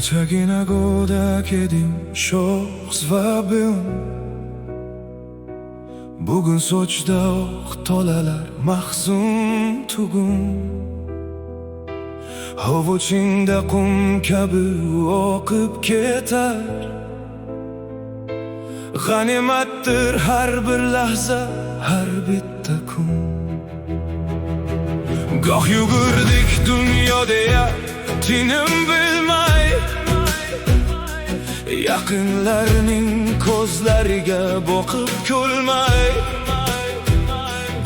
O'tagina go'dak edim sho'x va beun. Bugun sochda oq tolalar mahzun tugun. Hovuchingda qum kabi oqib ketar. G'animatdir har bir lahza, har bitta kun. Goh yugurdik dunyo deya tinim bilmay, yaqinlarning ko'zlariga boqib kulmay.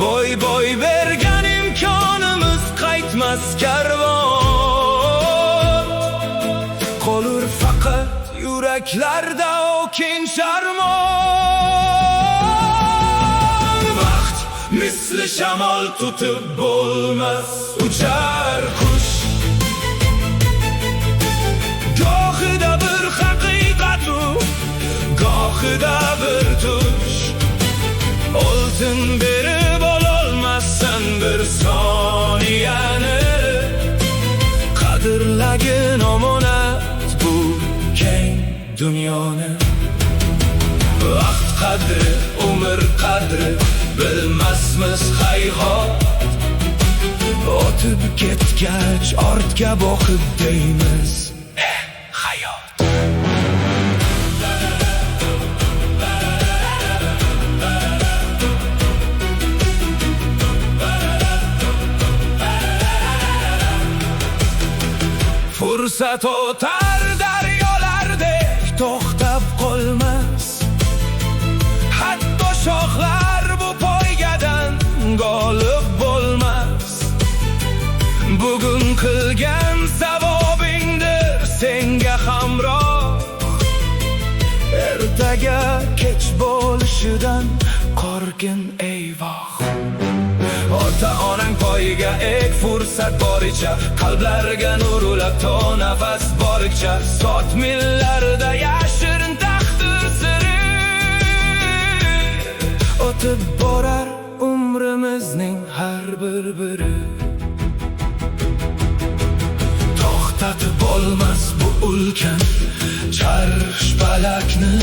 Boy boy bergan imkonimiz qaytmas karvon. Qolur faqat yuraklarda o'kinch armon. Vaqt misli shamol tutib bo'lmas uchar qush. Gohida bir haqiqatu, gohida bir tush. Oltin berib ololmassan bir soniyani. Qadrlagin omonat bu keng dunyoni. Vaqt qadri, umr qadri bilmasmiz hayhot. O'tib ketgach ortga boqib deymiz hayot. Fursat o'tar daryolardek to'xtab qolmas. Hatto shoxlar bu poygadan g'olib bo'lmas. Bugun qilgan savobingdir senga hamroh. Ertaga kech bo'lishidan qo'rqin eyvoh. Ota onang poyiga ek fursat boricha, qalblarga nur ulab to nafas boricha. Sot millarda yashirin taqdir siri. O'tib borar umrimizning har bir biri. To'xtatib bo'lmas bu ulkan charx falakni.